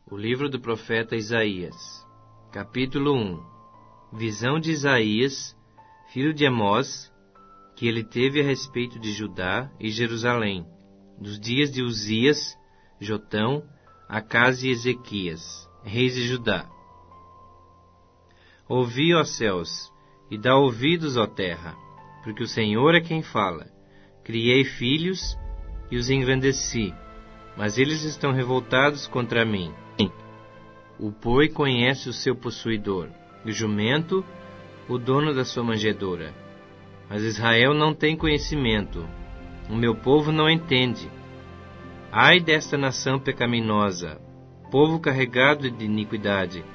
O livro do profeta Isaías, capítulo 1. Visão de Isaías, filho de Amós, que ele teve a respeito de Judá e Jerusalém, dos dias de Uzias, Jotão, Acás e Ezequias, reis de Judá. Ouvi, ó céus, e dá ouvidos, ó terra, porque o Senhor é quem fala. Criei filhos e os engrandeci, mas eles estão revoltados contra mim. O boi conhece o seu possuidor, e o jumento, o dono da sua manjedoura. Mas Israel não tem conhecimento, o meu povo não entende. Ai desta nação pecaminosa, povo carregado de iniquidade,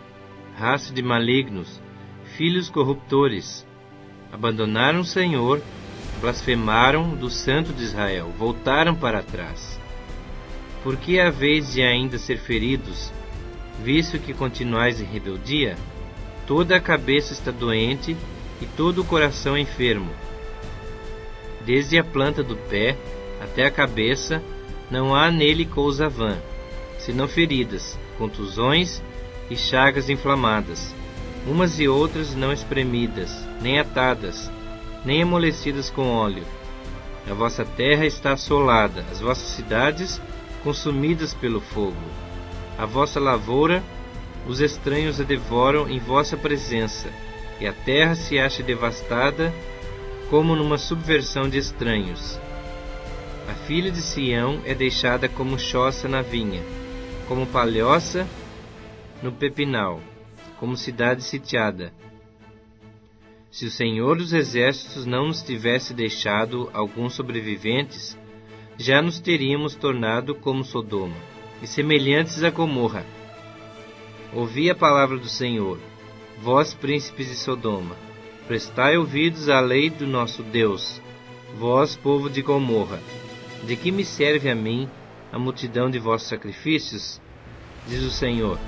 raça de malignos, filhos corruptores. Abandonaram o Senhor, blasfemaram do Santo de Israel, voltaram para trás. Por que haveis de ainda ser feridos, visto que continuais em rebeldia? Toda a cabeça está doente e todo o coração enfermo. Desde a planta do pé até a cabeça, não há nele cousa vã, senão feridas, contusões e chagas inflamadas, umas e outras não espremidas, nem atadas, nem amolecidas com óleo. A vossa terra está assolada, as vossas cidades consumidas pelo fogo. A vossa lavoura, os estranhos a devoram em vossa presença, e a terra se acha devastada como numa subversão de estranhos. A filha de Sião é deixada como choça na vinha, como palhoça no pepinal, como cidade sitiada. Se o Senhor dos Exércitos não nos tivesse deixado alguns sobreviventes, já nos teríamos tornado como Sodoma, e semelhantes a Gomorra. Ouvi a palavra do Senhor, vós príncipes de Sodoma, prestai ouvidos à lei do nosso Deus, vós povo de Gomorra. De que me serve a mim a multidão de vossos sacrifícios? Diz o Senhor,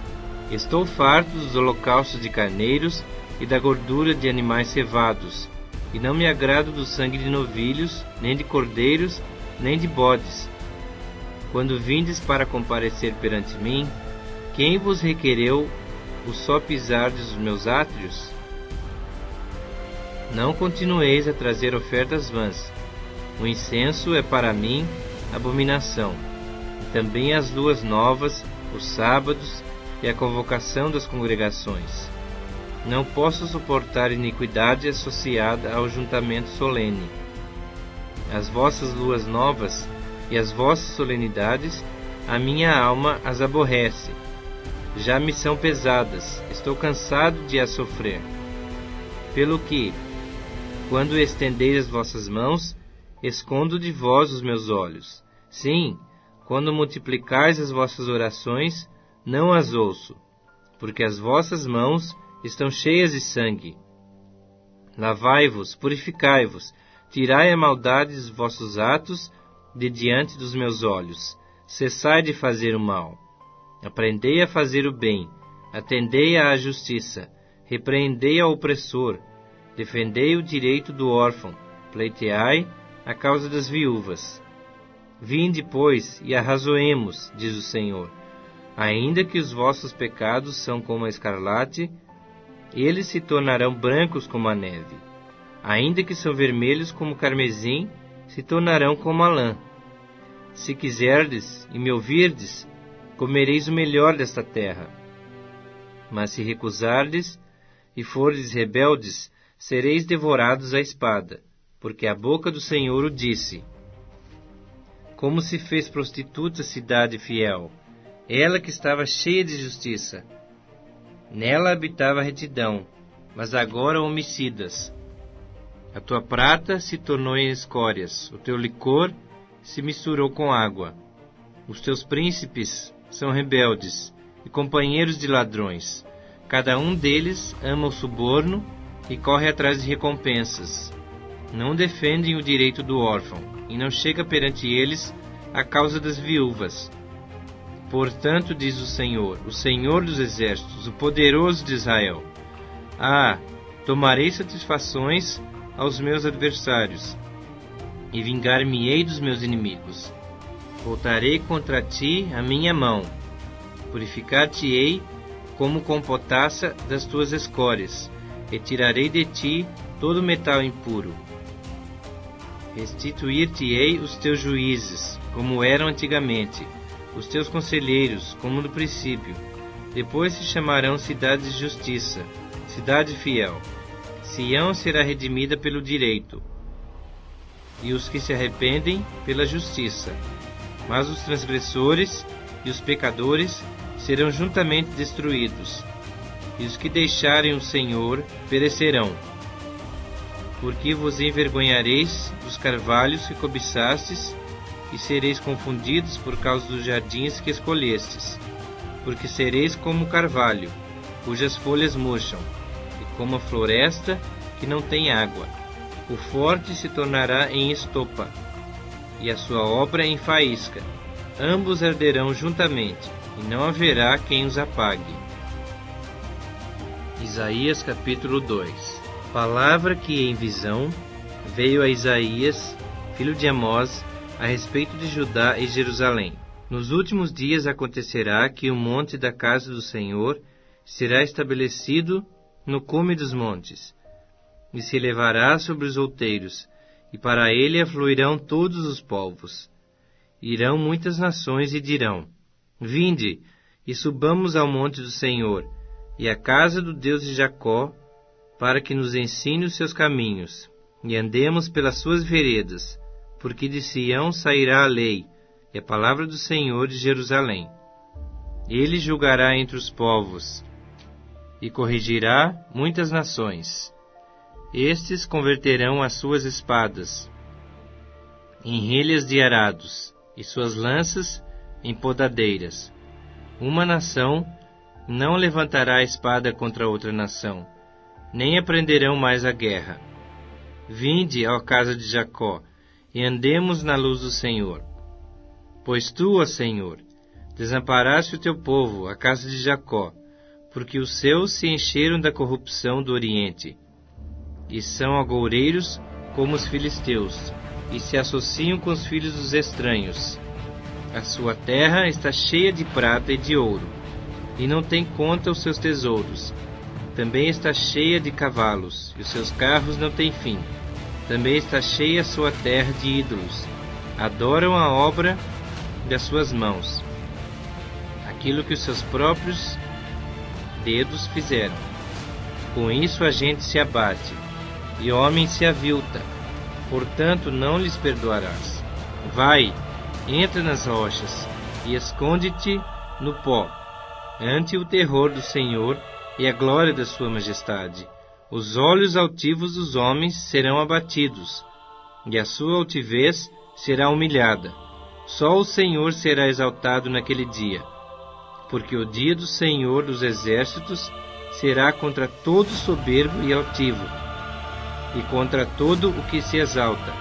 estou farto dos holocaustos de carneiros e da gordura de animais cevados, e não me agrado do sangue de novilhos, nem de cordeiros, nem de bodes. Quando vindes para comparecer perante mim, quem vos requereu o só pisardes os meus átrios? Não continueis a trazer ofertas vãs. O incenso é para mim abominação, e também as luas novas, os sábados e a convocação das congregações. Não posso suportar iniquidade associada ao juntamento solene. As vossas luas novas e as vossas solenidades, a minha alma as aborrece. Já me são pesadas, estou cansado de as sofrer. Pelo que, quando estendeis as vossas mãos, escondo de vós os meus olhos. Sim, quando multiplicais as vossas orações, não as ouço, porque as vossas mãos estão cheias de sangue. Lavai-vos, purificai-vos, tirai a maldade dos vossos atos de diante dos meus olhos. Cessai de fazer o mal. Aprendei a fazer o bem, atendei à justiça, repreendei ao opressor, defendei o direito do órfão, pleiteai a causa das viúvas. Vinde, pois, e arrazoemos, diz o Senhor. Ainda que os vossos pecados são como a escarlate, eles se tornarão brancos como a neve. Ainda que são vermelhos como o carmesim, se tornarão como a lã. Se quiserdes e me ouvirdes, comereis o melhor desta terra. Mas se recusardes e fordes rebeldes, sereis devorados à espada, porque a boca do Senhor o disse. Como se fez prostituta a cidade fiel, ela que estava cheia de justiça. Nela habitava a retidão, mas agora homicidas. A tua prata se tornou em escórias, o teu licor se misturou com água. Os teus príncipes são rebeldes e companheiros de ladrões. Cada um deles ama o suborno e corre atrás de recompensas. Não defendem o direito do órfão, e não chega perante eles a causa das viúvas. Portanto, diz o Senhor dos Exércitos, o poderoso de Israel: tomarei satisfações aos meus adversários, e vingar-me-ei dos meus inimigos. Voltarei contra ti a minha mão. Purificar-te-ei como com potassa das tuas escórias, e tirarei de ti todo metal impuro. Restituir-te-ei os teus juízes, como eram antigamente, os teus conselheiros, como no princípio. Depois se chamarão cidade de justiça, cidade fiel. Sião será redimida pelo direito, e os que se arrependem pela justiça. Mas os transgressores e os pecadores serão juntamente destruídos, e os que deixarem o Senhor perecerão. Porque vos envergonhareis dos carvalhos que cobiçastes, e sereis confundidos por causa dos jardins que escolhestes. Porque sereis como o carvalho, cujas folhas murcham, e como a floresta que não tem água. O forte se tornará em estopa, e a sua obra em faísca. Ambos arderão juntamente, e não haverá quem os apague. Isaías capítulo 2. Palavra que em visão veio a Isaías, filho de Amós, a respeito de Judá e Jerusalém. Nos últimos dias acontecerá que o monte da casa do Senhor será estabelecido no cume dos montes, e se elevará sobre os outeiros, e para ele afluirão todos os povos. Irão muitas nações e dirão: Vinde, e subamos ao monte do Senhor, e à casa do Deus de Jacó, para que nos ensine os seus caminhos, e andemos pelas suas veredas, porque de Sião sairá a lei, e a palavra do Senhor de Jerusalém. Ele julgará entre os povos, e corrigirá muitas nações. Estes converterão as suas espadas em relhas de arados, e suas lanças em podadeiras. Uma nação não levantará a espada contra outra nação, nem aprenderão mais a guerra. Vinde, ó casa de Jacó, e andemos na luz do Senhor. Pois tu, ó Senhor, desamparaste o teu povo, a casa de Jacó, porque os seus se encheram da corrupção do Oriente, e são agoureiros como os filisteus, e se associam com os filhos dos estranhos. A sua terra está cheia de prata e de ouro, e não tem conta os seus tesouros. Também está cheia de cavalos, e os seus carros não têm fim. Também está cheia a sua terra de ídolos. Adoram a obra das suas mãos, aquilo que os seus próprios dedos fizeram. Com isso a gente se abate, e o homem se avilta. Portanto, não lhes perdoarás. Vai, entra nas rochas, e esconde-te no pó, ante o terror do Senhor e a glória da sua majestade. Os olhos altivos dos homens serão abatidos, e a sua altivez será humilhada. Só o Senhor será exaltado naquele dia, porque o dia do Senhor dos exércitos será contra todo soberbo e altivo, e contra todo o que se exalta,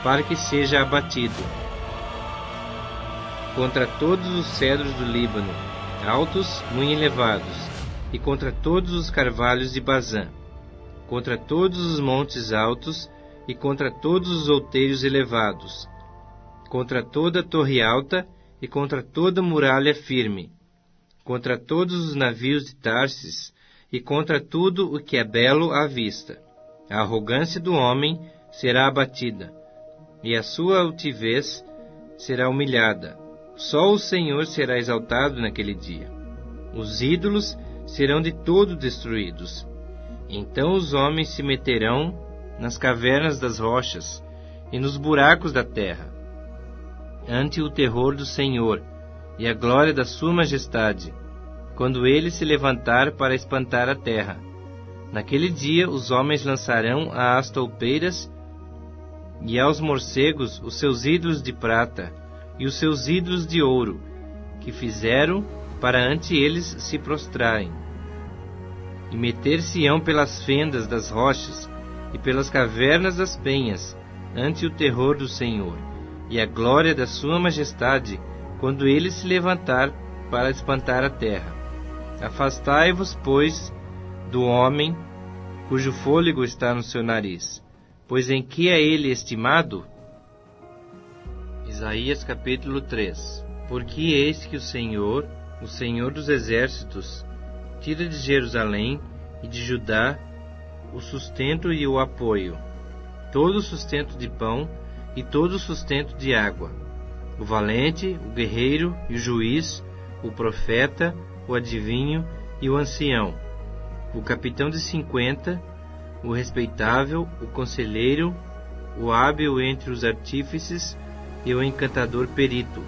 para que seja abatido. Contra todos os cedros do Líbano, altos, muito elevados, e contra todos os carvalhos de Bazã, contra todos os montes altos, e contra todos os outeiros elevados, contra toda torre alta, e contra toda muralha firme, contra todos os navios de Tarsis, e contra tudo o que é belo à vista. A arrogância do homem será abatida, e a sua altivez será humilhada. Só o Senhor será exaltado naquele dia. Os ídolos serão de todo destruídos. Então os homens se meterão nas cavernas das rochas e nos buracos da terra, ante o terror do Senhor e a glória da sua majestade, quando ele se levantar para espantar a terra. Naquele dia os homens lançarão às toupeiras e aos morcegos os seus ídolos de prata e os seus ídolos de ouro, que fizeram para ante eles se prostrarem. E meter-se-ão pelas fendas das rochas e pelas cavernas das penhas, ante o terror do Senhor e a glória da sua majestade, quando ele se levantar para espantar a terra. Afastai-vos, pois, do homem cujo fôlego está no seu nariz, pois em que é ele estimado? Isaías capítulo 3. Porque eis que o Senhor o Senhor dos Exércitos, tira de Jerusalém e de Judá o sustento e o apoio, todo o sustento de pão e todo o sustento de água, o valente, o guerreiro e o juiz, o profeta, o adivinho e o ancião, o capitão de 50, o respeitável, o conselheiro, o hábil entre os artífices e o encantador perito.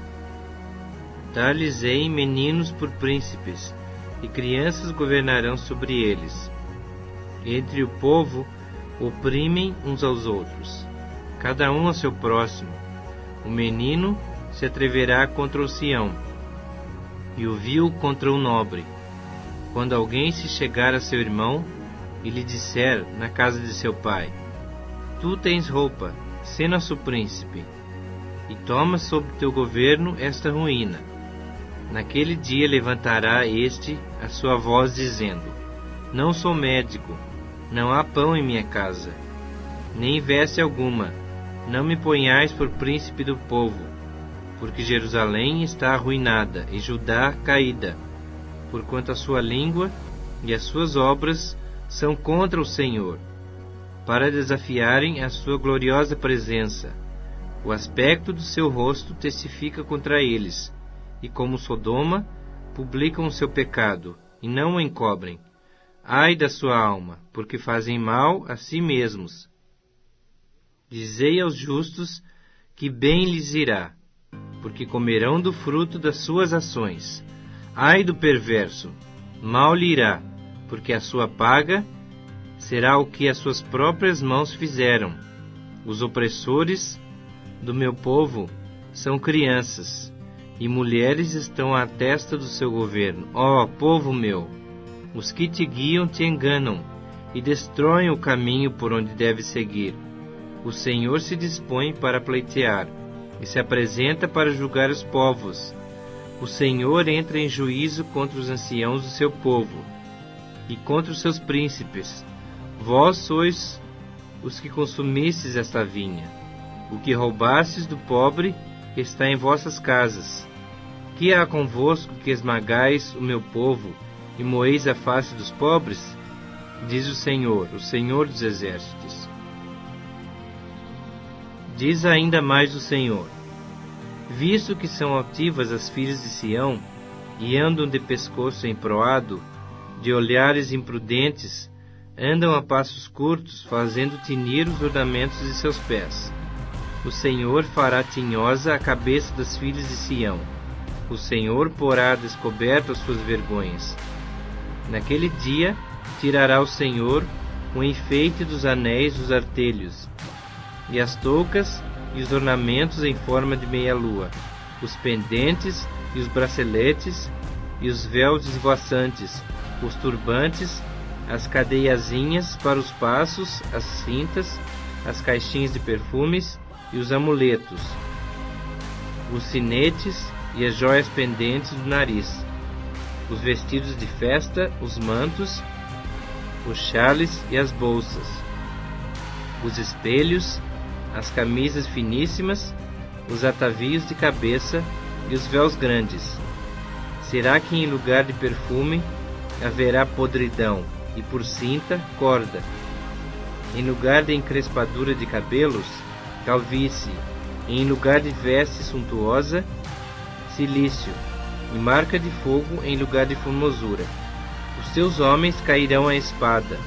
Dar-lhes-ei meninos por príncipes, e crianças governarão sobre eles. Entre o povo oprimem uns aos outros, cada um ao seu próximo. O menino se atreverá contra o Sião, e o vil contra o nobre. Quando alguém se chegar a seu irmão e lhe disser na casa de seu pai: Tu tens roupa, sê nosso príncipe, e toma sob teu governo esta ruína. Naquele dia levantará este a sua voz dizendo: Não sou médico, não há pão em minha casa, nem veste alguma, não me ponhais por príncipe do povo, porque Jerusalém está arruinada e Judá caída, porquanto a sua língua e as suas obras são contra o Senhor, para desafiarem a sua gloriosa presença. O aspecto do seu rosto testifica contra eles, e como Sodoma, publicam o seu pecado, e não o encobrem. Ai da sua alma, porque fazem mal a si mesmos. Dizei aos justos que bem lhes irá, porque comerão do fruto das suas ações. Ai do perverso, mal lhe irá, porque a sua paga será o que as suas próprias mãos fizeram. Os opressores do meu povo são crianças, e mulheres estão à testa do seu governo. Ó povo meu, os que te guiam te enganam, e destroem o caminho por onde deve seguir. O Senhor se dispõe para pleitear, e se apresenta para julgar os povos. O Senhor entra em juízo contra os anciãos do seu povo, e contra os seus príncipes. Vós sois os que consumistes esta vinha. O que roubastes do pobre está em vossas casas. Que há convosco que esmagais o meu povo e moeis a face dos pobres? Diz o Senhor dos Exércitos. Diz ainda mais o Senhor: Visto que são altivas as filhas de Sião, e andam de pescoço emproado, de olhares imprudentes, andam a passos curtos, fazendo tinir os ornamentos de seus pés. O Senhor fará tinhosa a cabeça das filhas de Sião. O Senhor porá a descoberto as suas vergonhas. Naquele dia tirará o Senhor o enfeite dos anéis dos artelhos, e as toucas e os ornamentos em forma de meia-lua, os pendentes e os braceletes, e os véus esvoaçantes, os turbantes, as cadeiazinhas para os passos, as cintas, as caixinhas de perfumes e os amuletos, os sinetes e as joias pendentes do nariz, os vestidos de festa, os mantos, os chales e as bolsas, os espelhos, as camisas finíssimas, os atavios de cabeça e os véus grandes. Será que em lugar de perfume haverá podridão, e por cinta, corda? Em lugar de encrespadura de cabelos, calvície, e em lugar de veste suntuosa, cilício, e marca de fogo em lugar de formosura. Os teus homens cairão à espada,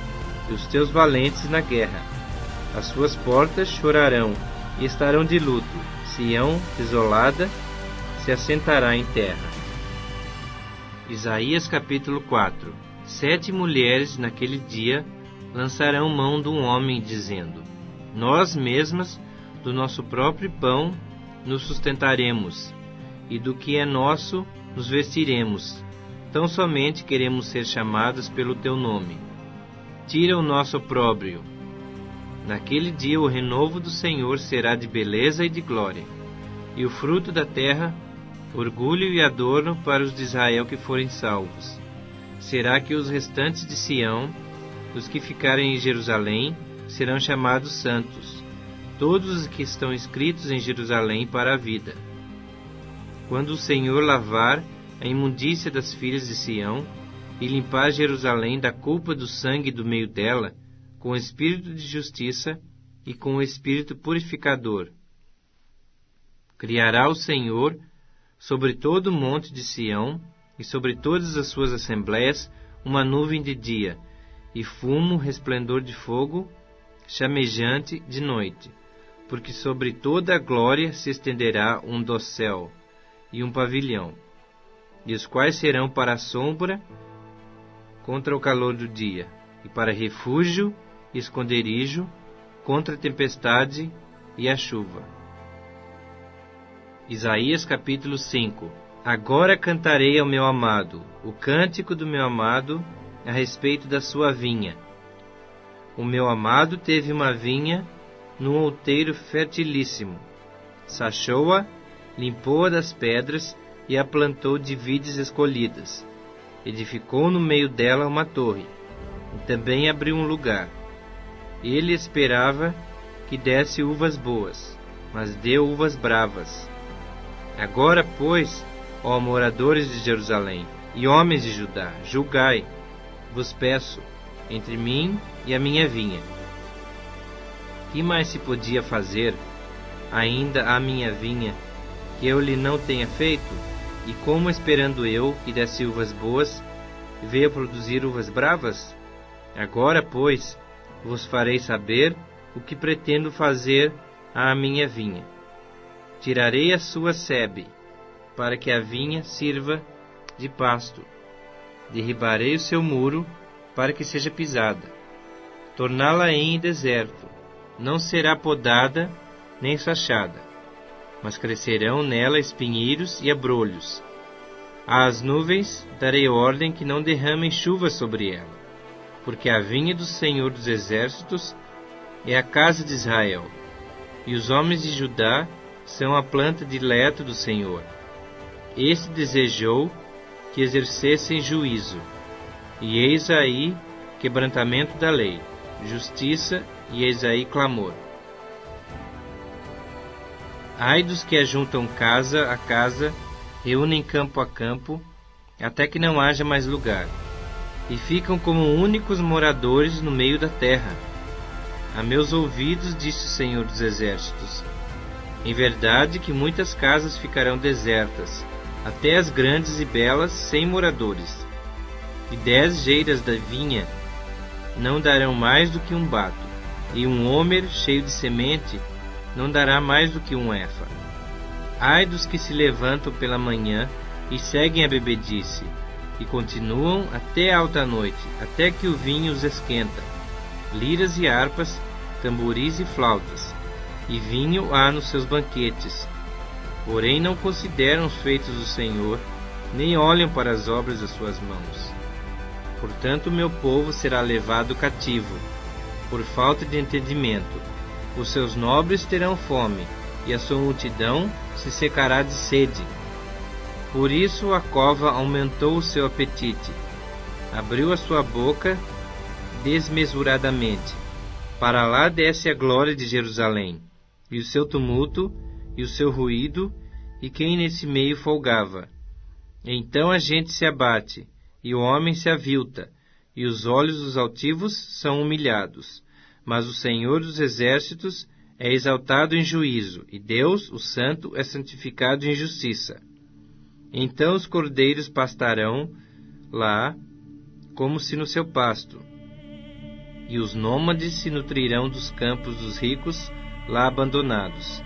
e os teus valentes na guerra. As suas portas chorarão, e estarão de luto. Sião, desolada, se assentará em terra. Isaías capítulo 4. 7 mulheres naquele dia lançarão mão de um homem, dizendo: Nós mesmas, do nosso próprio pão, nos sustentaremos, e do que é nosso, nos vestiremos. Tão somente queremos ser chamadas pelo teu nome. Tira o nosso opróbrio. Naquele dia o renovo do Senhor será de beleza e de glória, e o fruto da terra, orgulho e adorno para os de Israel que forem salvos. Será que os restantes de Sião, os que ficarem em Jerusalém, serão chamados santos, todos os que estão inscritos em Jerusalém para a vida. Quando o Senhor lavar a imundícia das filhas de Sião, e limpar Jerusalém da culpa do sangue do meio dela, com o espírito de justiça e com o espírito purificador. Criará o Senhor sobre todo o monte de Sião e sobre todas as suas assembléias uma nuvem de dia, e fumo, resplendor de fogo, chamejante de noite, porque sobre toda a glória se estenderá um dossel e um pavilhão, e os quais serão para a sombra contra o calor do dia, e para refúgio e esconderijo contra a tempestade e a chuva. Isaías capítulo 5. Agora cantarei ao meu amado, o cântico do meu amado a respeito da sua vinha. O meu amado teve uma vinha num outeiro fertilíssimo. Sachou-a, limpou-a das pedras e a plantou de vides escolhidas. Edificou no meio dela uma torre, e também abriu um lugar. Ele esperava que desse uvas boas, mas deu uvas bravas. Agora, pois, ó moradores de Jerusalém e homens de Judá, julgai, vos peço, entre mim e a minha vinha. Que mais se podia fazer, ainda à minha vinha, que eu lhe não tenha feito? E como, esperando eu que desse uvas boas, veio a produzir uvas bravas? Agora, pois, vos farei saber o que pretendo fazer à minha vinha. Tirarei a sua sebe, para que a vinha sirva de pasto. Derribarei o seu muro, para que seja pisada. Torná-la-ei em deserto. Não será podada, nem sachada, mas crescerão nela espinheiros e abrolhos. Às nuvens darei ordem que não derramem chuva sobre ela, porque a vinha do Senhor dos Exércitos é a casa de Israel, e os homens de Judá são a planta dileta do Senhor. Este desejou que exercessem juízo, e eis aí quebrantamento da lei, justiça, e eis aí clamor. Ai dos que ajuntam casa a casa, reúnem campo a campo, até que não haja mais lugar, e ficam como únicos moradores no meio da terra. A meus ouvidos, disse o Senhor dos Exércitos, em verdade que muitas casas ficarão desertas, até as grandes e belas sem moradores, e 10 geiras da vinha não darão mais do que um bato, e um homer cheio de semente não dará mais do que um efa. Ai dos que se levantam pela manhã e seguem a bebedice, e continuam até alta noite, até que o vinho os esquenta. Liras e harpas, tamboris e flautas, e vinho há nos seus banquetes. Porém não consideram os feitos do Senhor, nem olham para as obras das suas mãos. Portanto o meu povo será levado cativo, por falta de entendimento. Os seus nobres terão fome, e a sua multidão se secará de sede. Por isso a cova aumentou o seu apetite, abriu a sua boca desmesuradamente. Para lá desce a glória de Jerusalém, e o seu tumulto, e o seu ruído, e quem nesse meio folgava. Então a gente se abate, e o homem se avilta, e os olhos dos altivos são humilhados. Mas o Senhor dos Exércitos é exaltado em juízo, e Deus, o Santo, é santificado em justiça. Então os cordeiros pastarão lá, como se no seu pasto, e os nômades se nutrirão dos campos dos ricos, lá abandonados.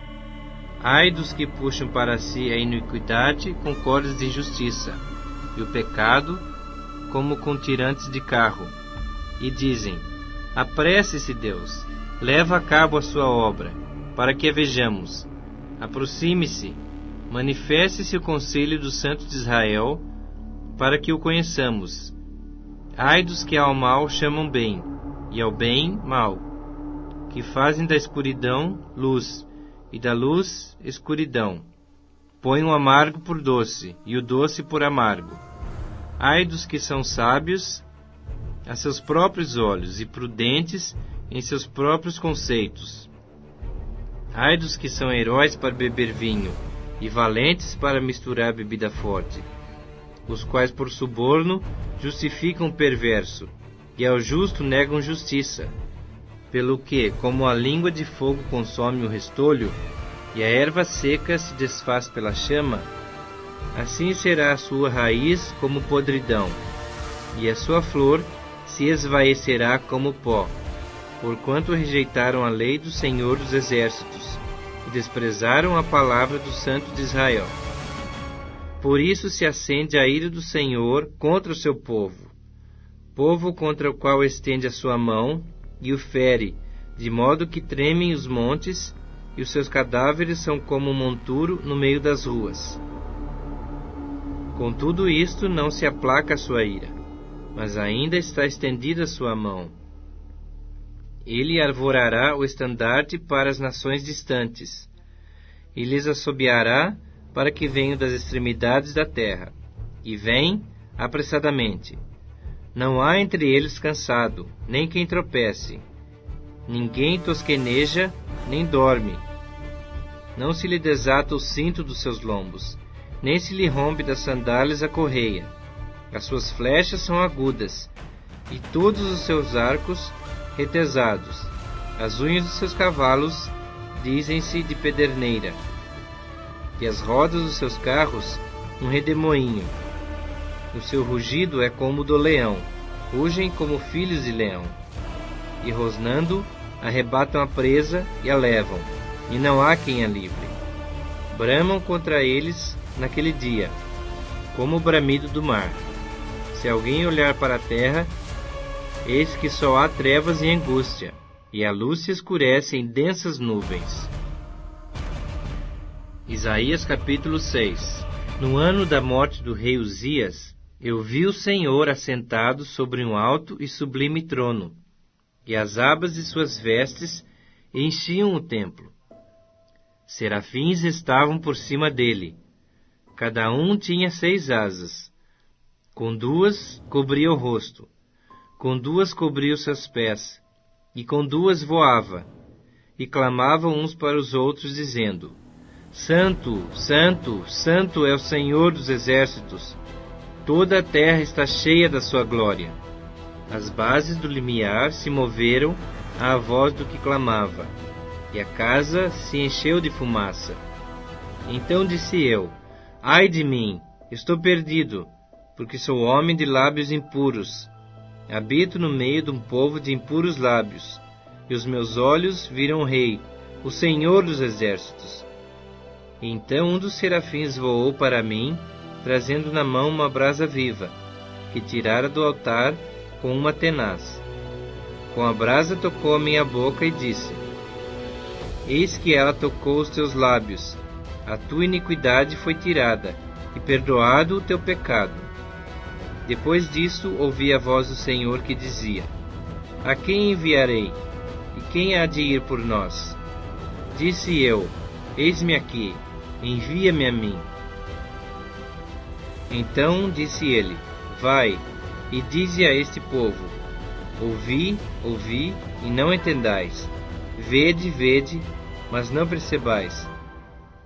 Ai dos que puxam para si a iniquidade com cordas de injustiça, e o pecado como com tirantes de carro, e dizem: apresse-se, Deus, leva a cabo a sua obra, para que a vejamos. Aproxime-se, manifeste-se o conselho do Santo de Israel, para que o conheçamos. Ai dos que ao mal chamam bem, e ao bem mal, que fazem da escuridão luz, e da luz escuridão. Põem o amargo por doce, e o doce por amargo. Ai dos que são sábios a seus próprios olhos, e prudentes em seus próprios conceitos. Ai dos que são heróis para beber vinho, e valentes para misturar bebida forte. os quais por suborno justificam o perverso, e ao justo negam justiça. Pelo que, como a língua de fogo consome o restolho, e a erva seca se desfaz pela chama, assim será a sua raiz como podridão, e a sua flor se esvaecerá como pó, porquanto rejeitaram a lei do Senhor dos Exércitos, e desprezaram a palavra do Santo de Israel. Por isso se acende a ira do Senhor contra o seu povo, povo contra o qual estende a sua mão, e o fere, de modo que tremem os montes, e os seus cadáveres são como um monturo no meio das ruas. Com tudo isto não se aplaca a sua ira, mas ainda está estendida a sua mão. Ele arvorará o estandarte para as nações distantes, e lhes assobiará para que venham das extremidades da terra, e vêm apressadamente. Não há entre eles cansado, nem quem tropece. Ninguém tosqueneja, nem dorme. Não se lhe desata o cinto dos seus lombos, nem se lhe rompe das sandálias a correia. As suas flechas são agudas, e todos os seus arcos retesados. As unhas dos seus cavalos dizem-se de pederneira, e as rodas dos seus carros um redemoinho. O seu rugido é como o do leão, rugem como filhos de leão, e rosnando arrebatam a presa e a levam, e não há quem a livre. Bramam contra eles naquele dia, como o bramido do mar. Se alguém olhar para a terra, eis que só há trevas e angústia, e a luz se escurece em densas nuvens. Isaías capítulo 6. No ano da morte do rei Uzias, eu vi o Senhor assentado sobre um alto e sublime trono, e as abas de suas vestes enchiam o templo. Serafins estavam por cima dele. Cada um tinha 6 asas. Com 2 cobria o rosto, com 2 cobria os seus pés, e com 2 voava, e clamavam uns para os outros, dizendo: Santo, Santo, Santo é o Senhor dos Exércitos. Toda a terra está cheia da sua glória. As bases do limiar se moveram à voz do que clamava, e a casa se encheu de fumaça. Então disse eu: Ai de mim, estou perdido, porque sou homem de lábios impuros. Habito no meio de um povo de impuros lábios, e os meus olhos viram o Rei, o Senhor dos Exércitos. Então um dos serafins voou para mim, trazendo na mão uma brasa viva, que tirara do altar com uma tenaz. Com a brasa tocou a minha boca e disse: Eis que ela tocou os teus lábios, a tua iniquidade foi tirada, e perdoado o teu pecado. Depois disso ouvi a voz do Senhor que dizia: A quem enviarei? E quem há de ir por nós? Disse eu: Eis-me aqui, envia-me a mim. Então disse ele: Vai, e dize a este povo: Ouvi, ouvi, e não entendais. Vede, vede, mas não percebais.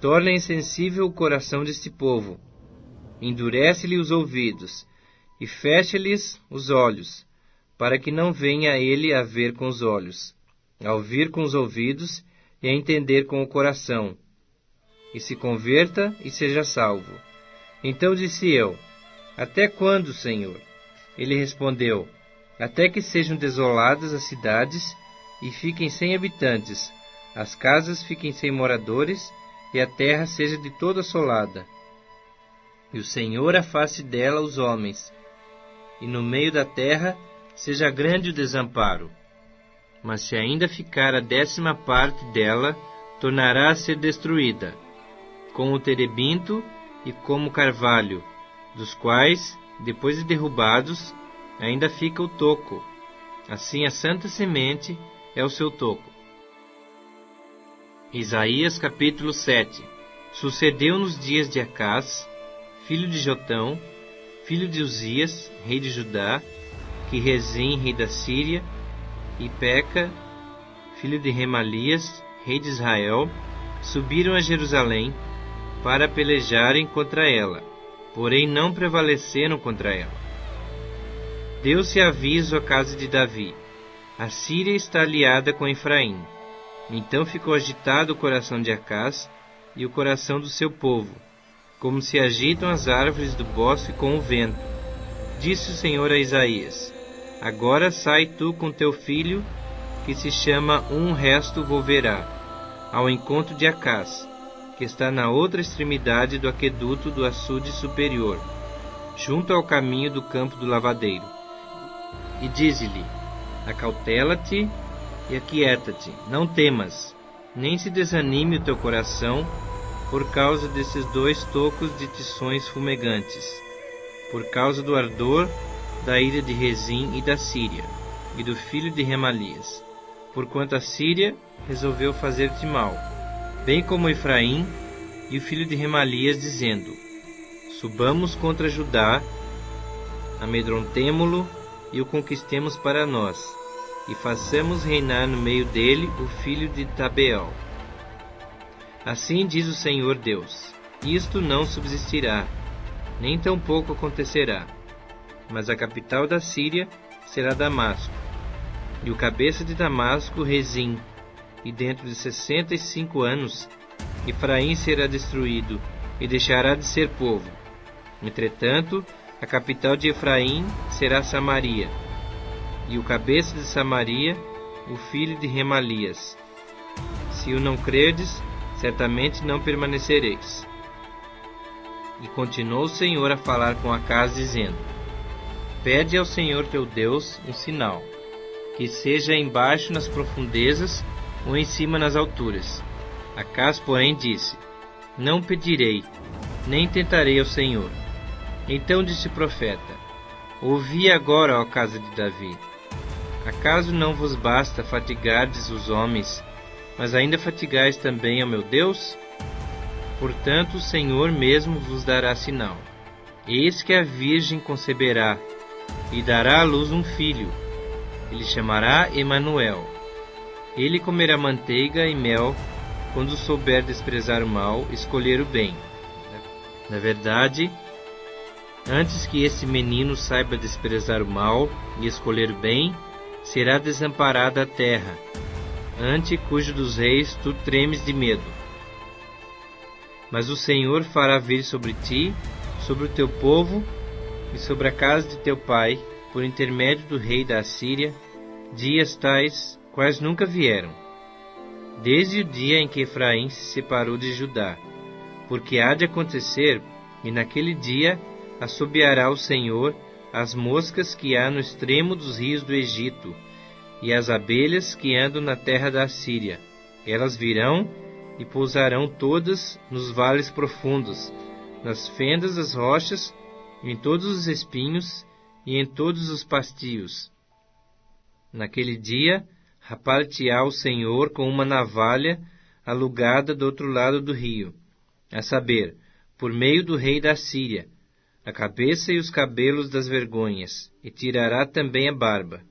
Torna insensível o coração deste povo. Endurece-lhe os ouvidos, e fecha-lhes os olhos, para que não venha ele a ver com os olhos, a ouvir com os ouvidos, e a entender com o coração, e se converta e seja salvo. Então disse eu: Até quando, Senhor? Ele respondeu: Até que sejam desoladas as cidades e fiquem sem habitantes, as casas fiquem sem moradores, e a terra seja de toda assolada. E o Senhor afaste dela os homens, e no meio da terra seja grande o desamparo. Mas se ainda ficar a 10ª parte dela, tornará a ser destruída, como o terebinto e como o carvalho, dos quais, depois de derrubados, ainda fica o toco. Assim a santa semente é o seu toco. Isaías capítulo 7. Sucedeu nos dias de Acás, filho de Jotão, filho de Uzias, rei de Judá, que Rezim, rei da Síria, e Peca, filho de Remalias, rei de Israel, subiram a Jerusalém para pelejarem contra ela, porém não prevaleceram contra ela. Deu-se aviso à casa de Davi: a Síria está aliada com Efraim. Então ficou agitado o coração de Acaz e o coração do seu povo, como se agitam as árvores do bosque com o vento. Disse o Senhor a Isaías: agora sai tu com teu filho, que se chama Um Resto Volverá, ao encontro de Acaz, que está na outra extremidade do aqueduto do açude superior, junto ao caminho do campo do lavadeiro. E dize-lhe: acautela-te e aquieta-te, não temas, nem se desanime o teu coração por causa desses 2 tocos de tições fumegantes, por causa do ardor da ira de Rezim e da Síria, e do filho de Remalias, porquanto a Síria resolveu fazer-te mal, bem como Efraim e o filho de Remalias, dizendo: subamos contra Judá, amedrontemo-lo e o conquistemos para nós, e façamos reinar no meio dele o filho de Tabeel. Assim diz o Senhor Deus: isto não subsistirá, nem tampouco acontecerá, mas a capital da Síria será Damasco, e o cabeça de Damasco Rezim, e dentro de 65 anos Efraim será destruído e deixará de ser povo. Entretanto, a capital de Efraim será Samaria, e o cabeça de Samaria, o filho de Remalias. Se o não crerdes, certamente não permanecereis. E continuou o Senhor a falar com Acaz, dizendo: pede ao Senhor teu Deus um sinal, que seja embaixo nas profundezas ou em cima nas alturas. Acaz, porém, disse: não pedirei, nem tentarei ao Senhor. Então disse o profeta: ouvi agora, ó casa de Davi. Acaso não vos basta fatigardes os homens, mas ainda fatigais também ao meu Deus? Portanto, o Senhor mesmo vos dará sinal. Eis que a virgem conceberá, e dará à luz um filho. Ele chamará Emanuel. Ele comerá manteiga e mel, quando souber desprezar o mal, escolher o bem. Na verdade, antes que esse menino saiba desprezar o mal e escolher o bem, será desamparada a terra, ante cujo dos reis tu tremes de medo. Mas o Senhor fará vir sobre ti, sobre o teu povo e sobre a casa de teu pai, por intermédio do rei da Assíria, dias tais quais nunca vieram, desde o dia em que Efraim se separou de Judá, porque há de acontecer, e naquele dia assobiará o Senhor as moscas que há no extremo dos rios do Egito, e as abelhas que andam na terra da Assíria. Elas virão e pousarão todas nos vales profundos, nas fendas das rochas, em todos os espinhos e em todos os pastios. Naquele dia, rapar-te-á o Senhor com uma navalha alugada do outro lado do rio, a saber, por meio do rei da Síria, a cabeça e os cabelos das vergonhas, e tirará também a barba.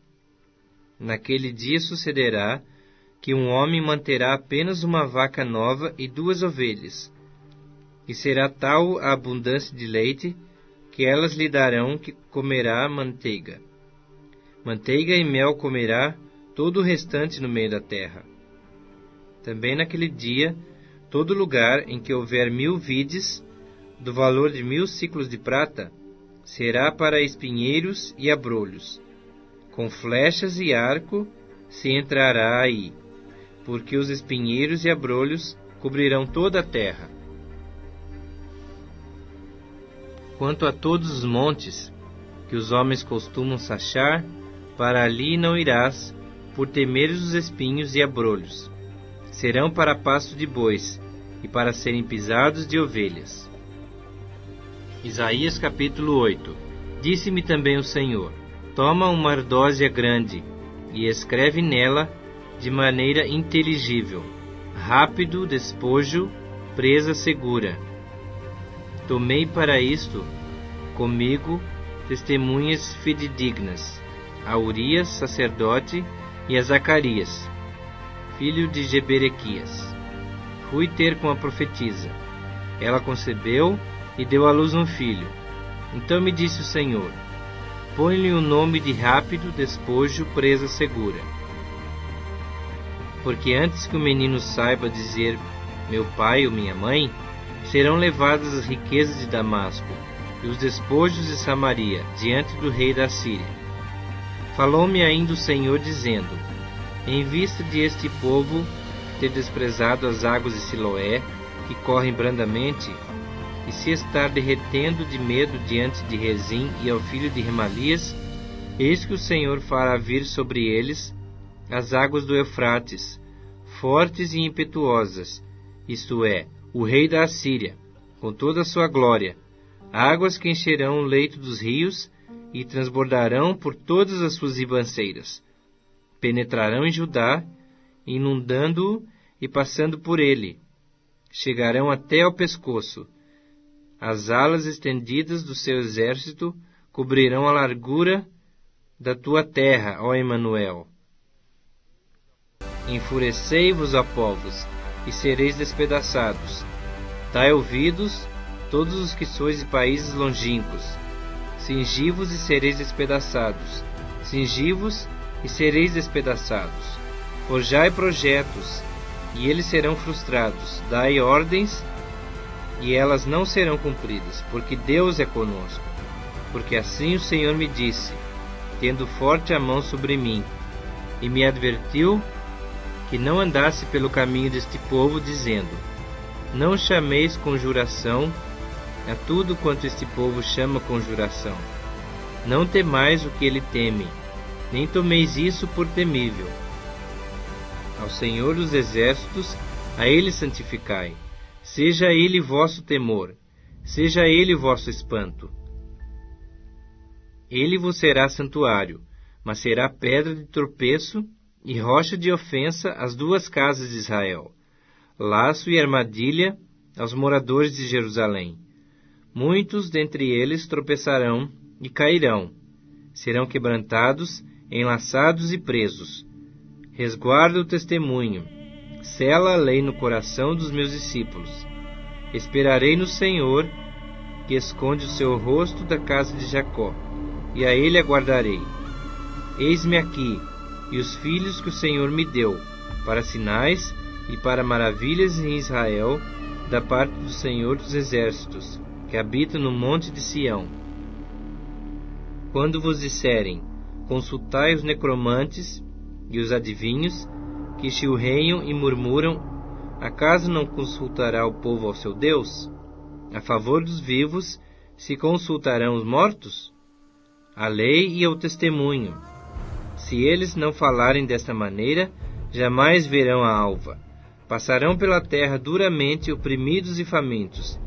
Naquele dia sucederá que um homem manterá apenas uma vaca nova e 2 ovelhas, e será tal a abundância de leite, que elas lhe darão que comerá manteiga. Manteiga e mel comerá todo o restante no meio da terra. Também naquele dia, todo lugar em que houver 1000 vides, do valor de 1000 siclos de prata, será para espinheiros e abrolhos. Com flechas e arco se entrará aí, porque os espinheiros e abrolhos cobrirão toda a terra. Quanto a todos os montes que os homens costumam sachar, para ali não irás, por temeres os espinhos e abrolhos. Serão para pasto de bois, e para serem pisados de ovelhas. Isaías capítulo 8. Disse-me também o Senhor: toma uma ardósia grande, e escreve nela de maneira inteligível: rápido despojo, presa segura. Tomei para isto comigo testemunhas fidedignas, a Urias, sacerdote, e a Zacarias, filho de Jeberequias. Fui ter com a profetisa. Ela concebeu e deu à luz um filho. Então me disse o Senhor: põe-lhe o nome de Rápido, Despojo, Presa Segura. Porque antes que o menino saiba dizer meu pai ou minha mãe, serão levadas as riquezas de Damasco e os despojos de Samaria diante do rei da Síria. Falou-me ainda o Senhor, dizendo: em vista de este povo ter desprezado as águas de Siloé, que correm brandamente, e se estar derretendo de medo diante de Rezim e ao filho de Remalias, eis que o Senhor fará vir sobre eles as águas do Eufrates, fortes e impetuosas, isto é, o rei da Assíria, com toda a sua glória, águas que encherão o leito dos rios e transbordarão por todas as suas ribanceiras. Penetrarão em Judá, inundando-o e passando por ele. Chegarão até ao pescoço. As alas estendidas do seu exército cobrirão a largura da tua terra, ó Emanuel. Enfurecei-vos, ó povos, e sereis despedaçados. Dai ouvidos, todos os que sois de países longínquos. Cingi-vos e sereis despedaçados. Cingi-vos e sereis despedaçados. Forjai projetos, e eles serão frustrados. Dai ordens, e elas não serão cumpridas, porque Deus é conosco. Porque assim o Senhor me disse, tendo forte a mão sobre mim, e me advertiu que não andasse pelo caminho deste povo, dizendo: não chameis conjuração a tudo quanto este povo chama conjuração. Não temais o que ele teme, nem tomeis isso por temível. Ao Senhor dos Exércitos, a Ele santificai. Seja Ele vosso temor, seja Ele vosso espanto. Ele vos será santuário, mas será pedra de tropeço e rocha de ofensa às duas casas de Israel, laço e armadilha aos moradores de Jerusalém. Muitos dentre eles tropeçarão e cairão, serão quebrantados, enlaçados e presos. Resguarda o testemunho, sela a lei no coração dos meus discípulos. Esperarei no Senhor, que esconde o seu rosto da casa de Jacó, e a ele aguardarei. Eis-me aqui, e os filhos que o Senhor me deu, para sinais e para maravilhas em Israel, da parte do Senhor dos Exércitos, que habita no monte de Sião. Quando vos disserem: consultai os necromantes e os adivinhos, que chilreiam e murmuram, acaso não consultará o povo ao seu Deus? A favor dos vivos se consultarão os mortos? A lei e o testemunho. Se eles não falarem desta maneira, jamais verão a alva. Passarão pela terra duramente oprimidos e famintos.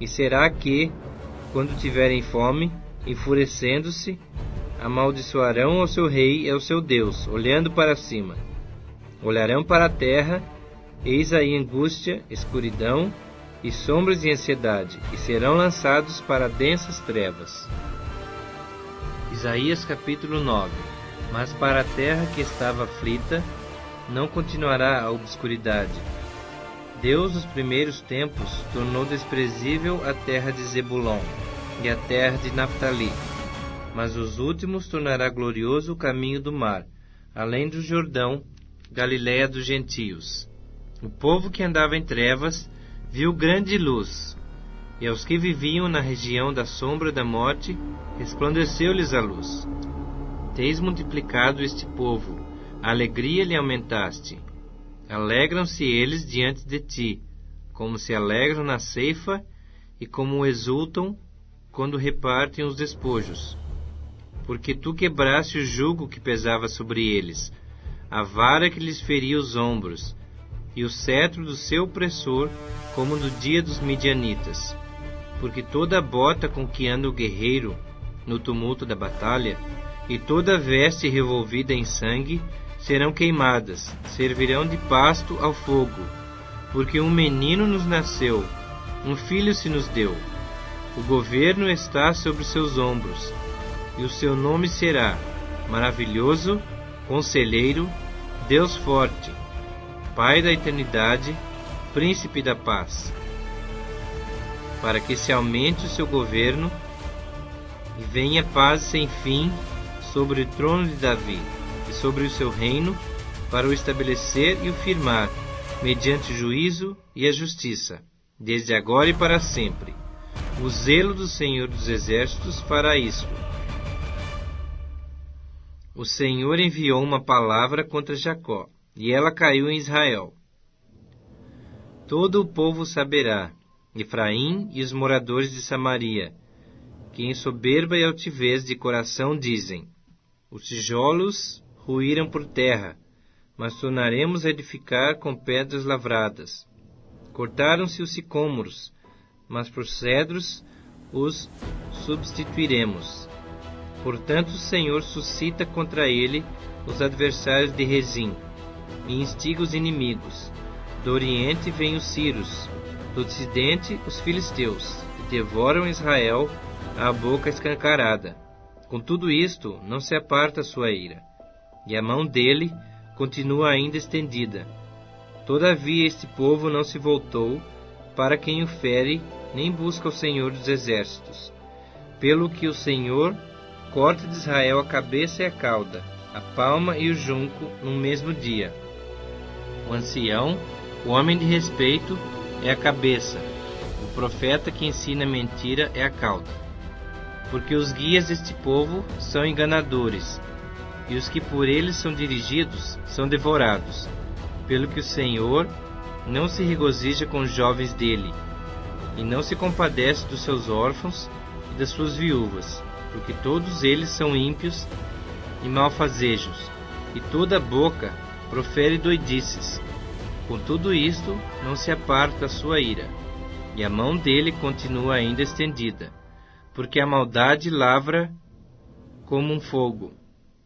E será que, quando tiverem fome, enfurecendo-se, amaldiçoarão ao seu rei e ao seu Deus, olhando para cima. Olharão para a terra, eis aí angústia, escuridão e sombras de ansiedade, e serão lançados para densas trevas. Isaías capítulo 9. Mas para a terra que estava aflita, não continuará a obscuridade. Deus, nos primeiros tempos, tornou desprezível a terra de Zebulon e a terra de Naftali. Mas os últimos tornará glorioso o caminho do mar, além do Jordão, Galiléia dos gentios. O povo que andava em trevas viu grande luz, e aos que viviam na região da sombra da morte, resplandeceu-lhes a luz. Tens multiplicado este povo, a alegria lhe aumentaste. Alegram-se eles diante de ti, como se alegram na ceifa e como exultam quando repartem os despojos. Porque tu quebraste o jugo que pesava sobre eles, a vara que lhes feria os ombros, e o cetro do seu opressor, como no dia dos midianitas. Porque toda a bota com que anda o guerreiro no tumulto da batalha, e toda a veste revolvida em sangue, serão queimadas, servirão de pasto ao fogo. Porque um menino nos nasceu, um filho se nos deu. O governo está sobre seus ombros, e o seu nome será Maravilhoso, Conselheiro, Deus Forte, Pai da Eternidade, Príncipe da Paz. para que se aumente o seu governo e venha paz sem fim sobre o trono de Davi e sobre o seu reino, para o estabelecer e o firmar, mediante o juízo e a justiça, desde agora e para sempre. O zelo do Senhor dos Exércitos fará isto. O Senhor enviou uma palavra contra Jacó, e ela caiu em Israel. Todo o povo saberá, Efraim e os moradores de Samaria, que em soberba e altivez de coração dizem: os tijolos ruíram por terra, mas tornaremos a edificar com pedras lavradas. Cortaram-se os sicômoros, mas por cedros os substituiremos. Portanto, o Senhor suscita contra ele os adversários de Rezim e instiga os inimigos. Do oriente vêm os sírios, do ocidente os filisteus, e devoram Israel à boca escancarada. Com tudo isto, não se aparta a sua ira, e a mão dele continua ainda estendida. Todavia este povo não se voltou para quem o fere, nem busca o Senhor dos Exércitos. Pelo que o Senhor corta de Israel a cabeça e a cauda, a palma e o junco num mesmo dia. O ancião, o homem de respeito, é a cabeça. O profeta que ensina mentira é a cauda. Porque os guias deste povo são enganadores, e os que por eles são dirigidos são devorados. Pelo que o Senhor não se regozija com os jovens dele, e não se compadece dos seus órfãos e das suas viúvas, porque todos eles são ímpios e malfazejos, e toda a boca profere doidices. Com tudo isto, não se aparta a sua ira, e a mão dele continua ainda estendida, porque a maldade lavra como um fogo.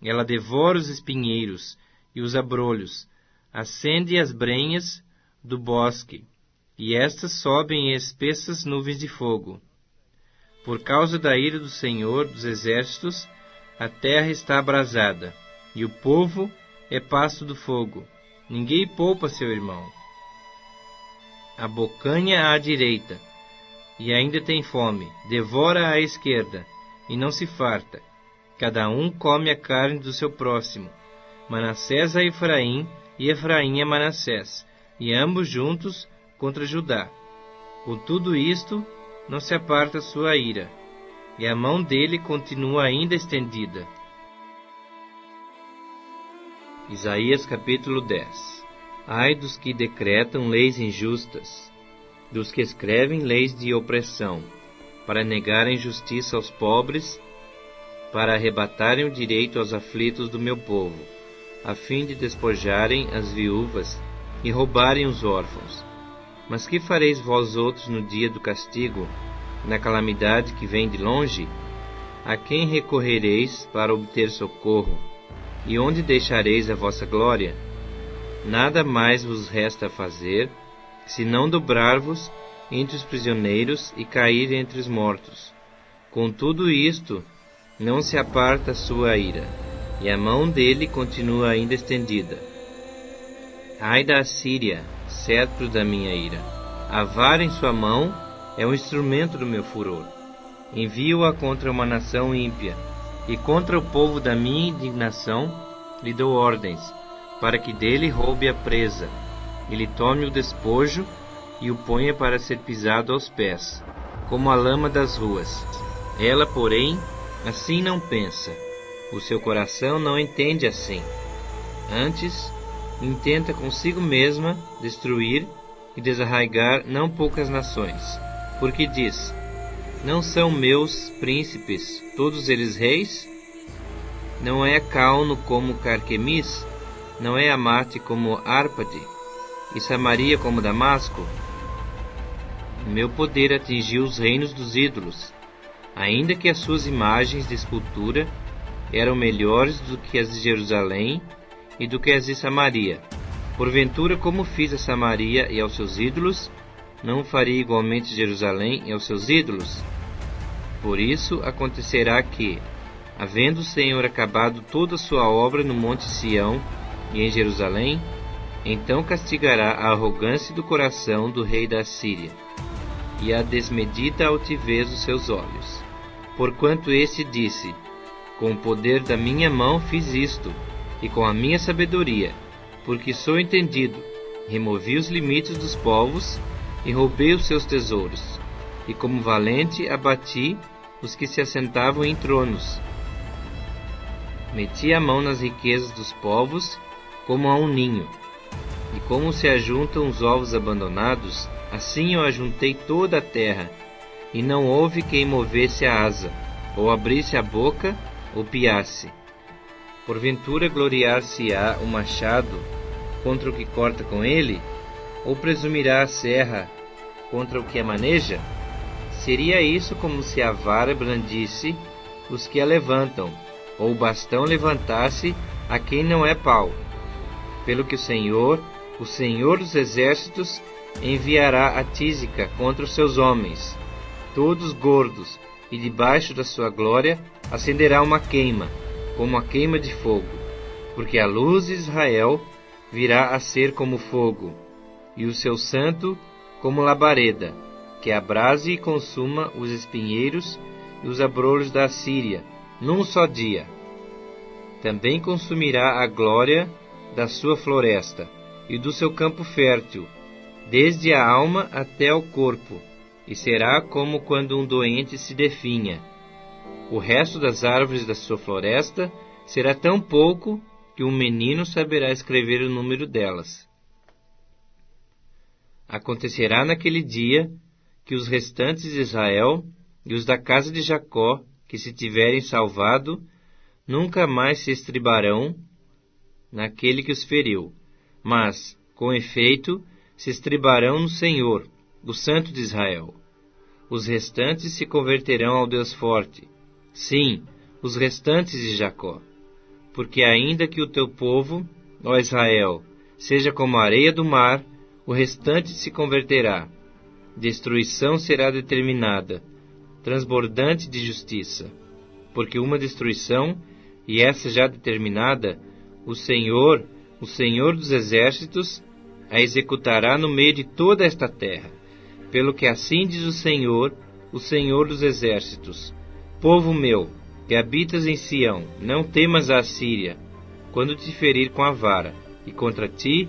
Ela devora os espinheiros e os abrolhos, acende as brenhas do bosque, e estas sobem em espessas nuvens de fogo. Por causa da ira do Senhor dos Exércitos, a terra está abrasada, e o povo é pasto do fogo. Ninguém poupa seu irmão. Abocanha à direita, e ainda tem fome, devora à esquerda, e não se farta. Cada um come a carne do seu próximo. Manassés a Efraim, e Efraim a Manassés, e ambos juntos contra Judá. Com tudo isto, não se aparta sua ira, e a mão dele continua ainda estendida. Isaías capítulo 10. Ai dos que decretam leis injustas, dos que escrevem leis de opressão, para negarem justiça aos pobres, para arrebatarem o direito aos aflitos do meu povo, a fim de despojarem as viúvas e roubarem os órfãos. Mas que fareis vós outros no dia do castigo, na calamidade que vem de longe? A quem recorrereis para obter socorro? E onde deixareis a vossa glória? Nada mais vos resta fazer, senão dobrar-vos entre os prisioneiros e cair entre os mortos. Com tudo isto, não se aparta a sua ira, e a mão dele continua ainda estendida. Ai da Assíria, cetro da minha ira! A vara em sua mão é um instrumento do meu furor. Envio-a contra uma nação ímpia, e contra o povo da minha indignação lhe dou ordens, para que dele roube a presa, e lhe tome o despojo, e o ponha para ser pisado aos pés, como a lama das ruas. Ela, porém, assim não pensa, o seu coração não entende assim. Antes, intenta consigo mesma destruir e desarraigar não poucas nações, porque diz: não são meus príncipes todos eles reis? Não é Cauno como Carquemis? Não é Amate como Árpade? E Samaria como Damasco? Meu poder atingiu os reinos dos ídolos, ainda que as suas imagens de escultura eram melhores do que as de Jerusalém e do que as de Samaria. Porventura, como fiz a Samaria e aos seus ídolos, não faria igualmente Jerusalém e aos seus ídolos? Por isso acontecerá que, havendo o Senhor acabado toda a sua obra no monte Sião e em Jerusalém, então castigará a arrogância do coração do rei da Assíria, e a desmedida altivez dos seus olhos. Porquanto este disse: com o poder da minha mão fiz isto, e com a minha sabedoria, porque sou entendido, removi os limites dos povos, e roubei os seus tesouros, e como valente abati os que se assentavam em tronos. Meti a mão nas riquezas dos povos, como a um ninho, e como se ajuntam os ovos abandonados, assim eu ajuntei toda a terra, e não houve quem movesse a asa, ou abrisse a boca, ou piasse. Porventura gloriar-se-á o machado contra o que corta com ele? Ou presumirá a serra contra o que a maneja? Seria isso como se a vara brandisse os que a levantam, ou o bastão levantasse a quem não é pau. Pelo que o Senhor dos exércitos, enviará a tísica contra os seus homens, todos gordos, e debaixo da sua glória acenderá uma queima, como a queima de fogo, porque a luz de Israel virá a ser como fogo, e o seu santo como labareda, que abrase e consuma os espinheiros e os abrolhos da Assíria, num só dia. Também consumirá a glória da sua floresta e do seu campo fértil, desde a alma até o corpo, e será como quando um doente se definha. O resto das árvores da sua floresta será tão pouco que um menino saberá escrever o número delas. Acontecerá naquele dia que os restantes de Israel e os da casa de Jacó, que se tiverem salvado, nunca mais se estribarão naquele que os feriu, mas, com efeito, se estribarão no Senhor, o Santo de Israel. Os restantes se converterão ao Deus forte, sim, os restantes de Jacó. Porque ainda que o teu povo, ó Israel, seja como a areia do mar, o restante se converterá. Destruição será determinada, transbordante de justiça. Porque uma destruição, e essa já determinada, o Senhor dos exércitos, a executará no meio de toda esta terra. Pelo que assim diz o Senhor dos exércitos: povo meu, que habitas em Sião, não temas a Assíria, quando te ferir com a vara, e contra ti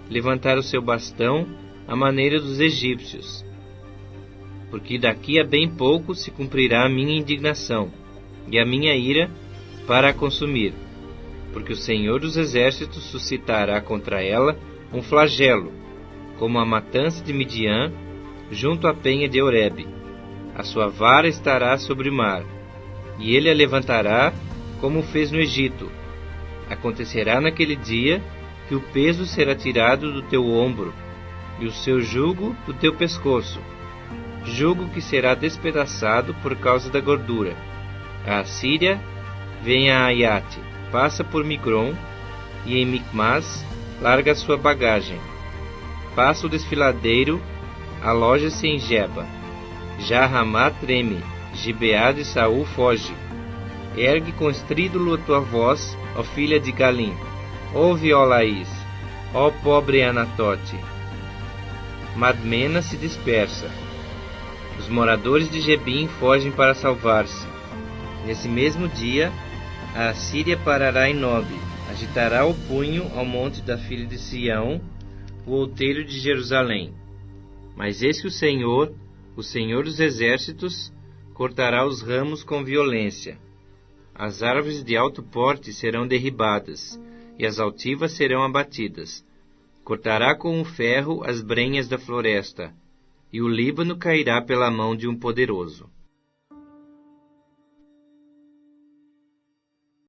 levantar o seu bastão, à maneira dos egípcios. Porque daqui a bem pouco se cumprirá a minha indignação, e a minha ira para a consumir. Porque o Senhor dos exércitos suscitará contra ela um flagelo, como a matança de Midian, junto à penha de Horebe. A sua vara estará sobre o mar, e ele a levantará, como fez no Egito. Acontecerá naquele dia que o peso será tirado do teu ombro, e o seu jugo do teu pescoço, jugo que será despedaçado por causa da gordura. A Assíria vem a Aiate, passa por Migron, e em Micmas larga a sua bagagem. Passa o desfiladeiro, aloja-se em Geba. Já Ramá treme, Gibeá de Saul foge. Ergue com estrídulo a tua voz, ó filha de Galim. Ouve, ó Laís, ó pobre Anatote. Madmena se dispersa. Os moradores de Gebim fogem para salvar-se. Nesse mesmo dia, a Assíria parará em Nobe, agitará o punho ao monte da filha de Sião, o outeiro de Jerusalém. Mas eis que o Senhor dos exércitos, cortará os ramos com violência. As árvores de alto porte serão derribadas, e as altivas serão abatidas. Cortará com o ferro as brenhas da floresta, e o Líbano cairá pela mão de um poderoso.